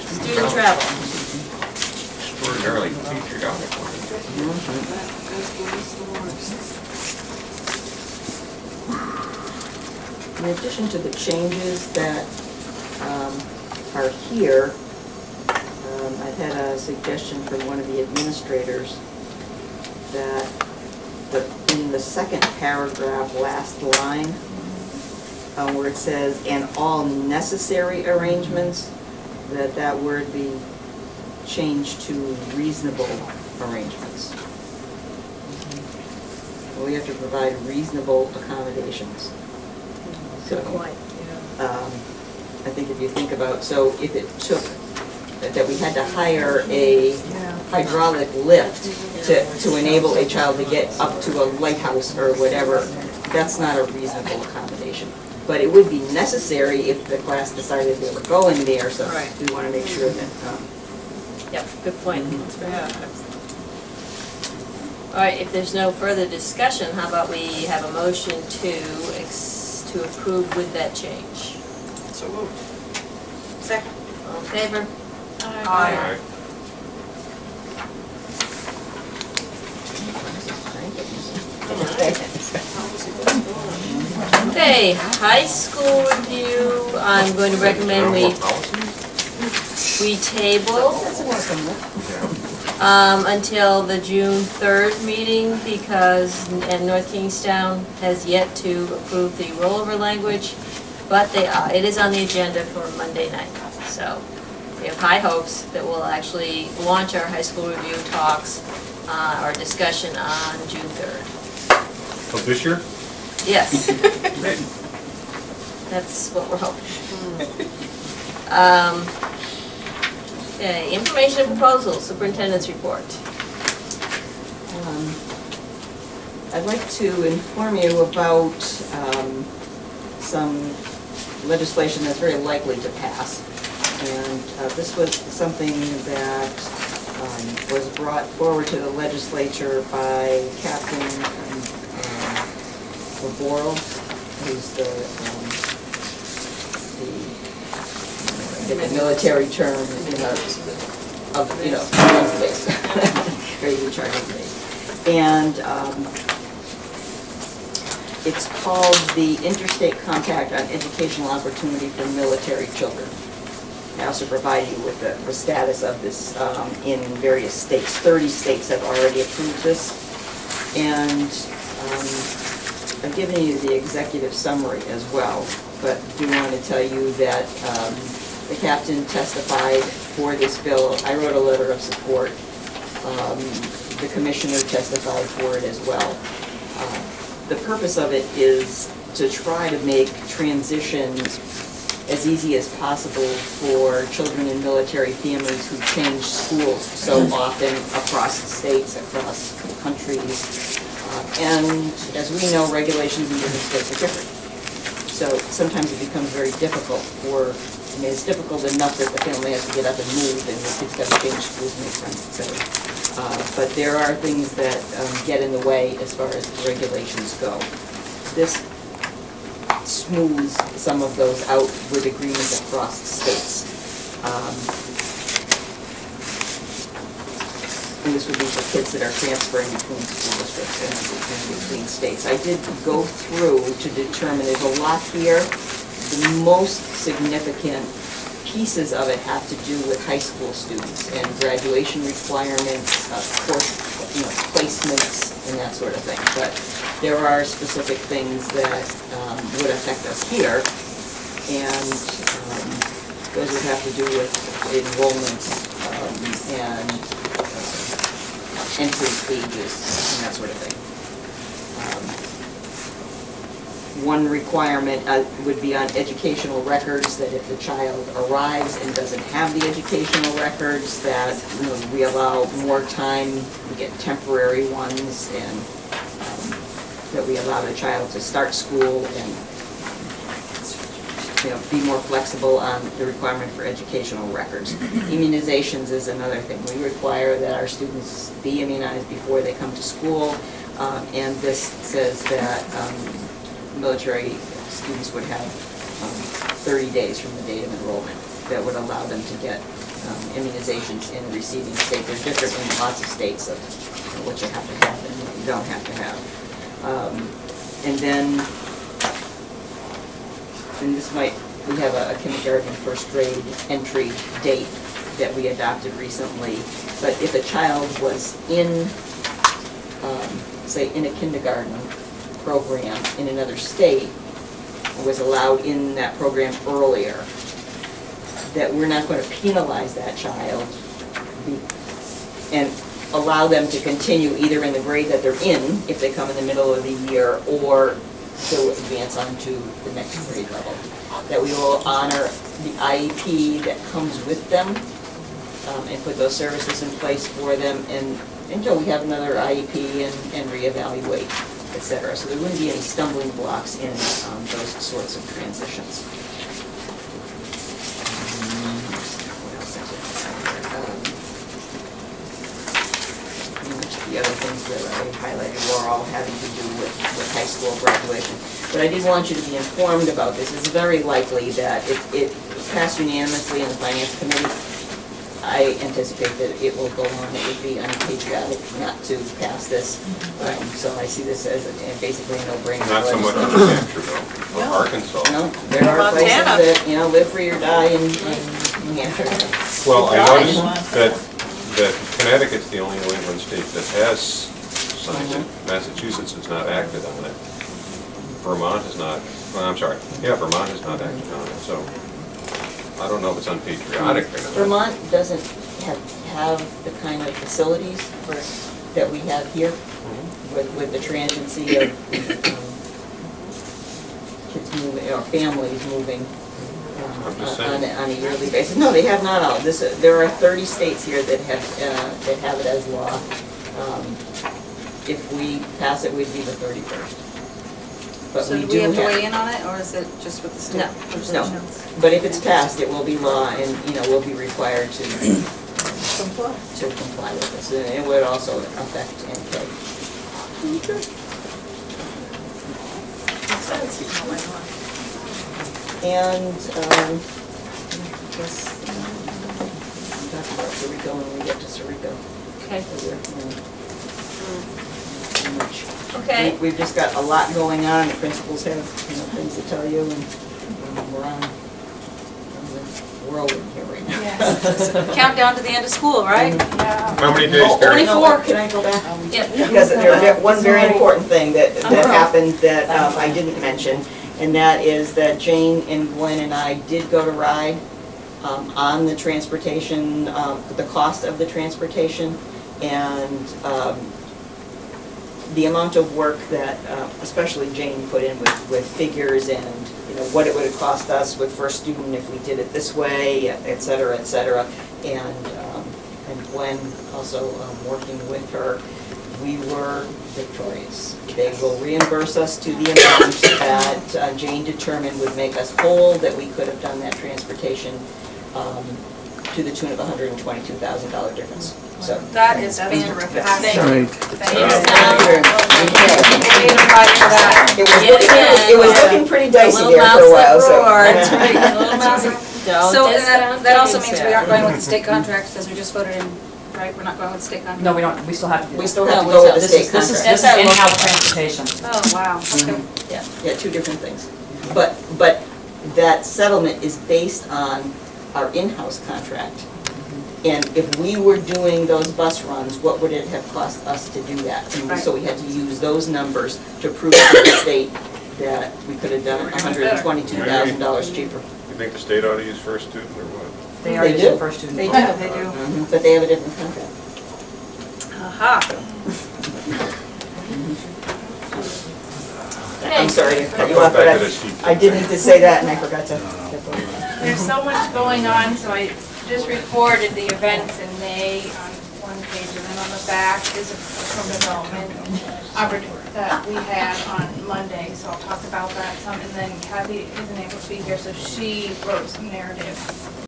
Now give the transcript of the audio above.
Student travel. Extraordinarily featured on it. In addition to the changes that are here, I've had a suggestion from one of the administrators that in the second paragraph, last line, where it says, "and all necessary arrangements," that word be changed to "reasonable arrangements." We have to provide reasonable accommodations. Good point. I think if you think about, so if it took, that we had to hire a hydraulic lift to enable a child to get up to a lighthouse or whatever, that's not a reasonable accommodation. But it would be necessary if the class decided they were going there, so we want to make sure that... Yep, good point. All right, if there's no further discussion, how about we have a motion to approve with that change? So moved. Second. All in favor? Aye. Okay, high school review, I'm going to recommend we table until the June 3rd meeting because North Kingstown has yet to approve the rollover language, but it is on the agenda for Monday night. So we have high hopes that we'll actually launch our high school review talks, our discussion on June 3rd. Of this year? Yes. That's what we're hoping. Okay, information and proposals, superintendent's report. I'd like to inform you about some legislation that's very likely to pass. And this was something that was brought forward to the legislature by Captain Laboral, who's the military term, base, very in charge of base. And it's called the Interstate Compact on Educational Opportunity for Military Children. I also provide you with the status of this in various states. 30 states have already approved this. And I've given you the executive summary as well, but I do want to tell you that the captain testified for this bill. I wrote a letter of support. The commissioner testified for it as well. The purpose of it is to try to make transition as easy as possible for children in military families who change schools so often across the states, across countries. And as we know, regulations in different states are different. So sometimes it becomes very difficult for, it's difficult enough that the family has to get up and move and the kids have to change schools many times, etc. But there are things that get in the way as far as regulations go. This smooths some of those out with agreements across the states. And this would be for kids that are transferring between school districts and between states. I did go through to determine, there's a lot here. The most significant pieces of it have to do with high school students and graduation requirements, course, placements, and that sort of thing. But there are specific things that would affect us here, and those would have to do with enrollment and entry ages and that sort of thing. One requirement would be on educational records, that if the child arrives and doesn't have the educational records, that we allow more time, we get temporary ones, and that we allow the child to start school and be more flexible on the requirement for educational records. Immunizations is another thing. We require that our students be immunized before they come to school, and this says that military students would have 30 days from the date of enrollment. that would allow them to get immunizations in receiving state. They're different in lots of states of what you have to have and what you don't have to have. And then, and this might, we have a kindergarten, first grade entry date that we adopted recently. But if a child was in, say, in a kindergarten program in another state, was allowed in that program earlier, that we're not going to penalize that child and allow them to continue either in the grade that they're in, if they come in the middle of the year, or to advance on to the next grade level. That we will honor the IEP that comes with them and put those services in place for them until we have another IEP and reevaluate, et cetera. So there wouldn't be any stumbling blocks in those sorts of transitions. The other things that I highlighted were all having to do with high school graduation. But I did want you to be informed about this. It's very likely that it passed unanimously in the Finance Committee. I anticipate that it will go on. It would be unpatriotic not to pass this. So I see this as basically a no-brainer. Not so much in New Hampshire, though, or Arkansas. No, there are places that, live free or die in New Hampshire. Well, I noticed that Connecticut's the only New England state that has signed it. Massachusetts has not acted on it. Vermont has not, well, I'm sorry, yeah, Vermont has not acted on it, so I don't know if it's unpatriotic or not. Vermont doesn't have the kind of facilities that we have here with the transiency of kids moving, or families moving on a yearly basis. No, they have not all. There are 30 states here that have it as law. If we pass it, we'd be the 31st. But so do we have to weigh in on it, or is it just with the state? No. But if it's passed, it will be law, and we'll be required to comply with this. And it would also affect NK. Okay. And I guess we'll talk about Cerrico when we get to Cerrico. Okay. Much. Okay. We've just got a lot going on. The principals have things to tell you, and we're on the whirlwind here right now. Yes. Countdown to the end of school, right? Yeah. How many days, Terry? 24. Can I go back? Yeah. Because there's one very important thing that happened that I didn't mention, and that is that Jane and Gwen and I did go to RIDE on the transportation, the cost of the transportation, and the amount of work that especially Jane put in with figures and what it would have cost us with first student if we did it this way, et cetera, and Gwen also working with her. We were victorious. They will reimburse us to the amount that Jane determined would make us whole, that we could have done that transportation to the tune of $122,000 difference. So that is fantastic. Thank you. you. Thank you. It was looking pretty dicey there for a while. So that also means we aren't going with the state contract because we just voted in, right? We're not going with the state contract? No, we don't. We still have to do that. We still have to go with the state This contract. is in-house transportation. Oh, wow. Okay. Yeah, two different things. But that settlement is based on our in-house contract. And if we were doing those bus runs, what would it have cost us to do that? And so we had to use those numbers to prove to the state that we could have done it $122,000 cheaper. You think the state ought to use first student or what? They are the first student. They do. They do. But they have a different contract. Aha. I'm sorry to cut you off, but I did need to say that and I forgot to. There's so much going on, so I just recorded the events in May on one page, and then on the back is a professional development opportunity that we had on Monday, so I'll talk about that some, and then Kathy isn't able to be here, so she wrote some narrative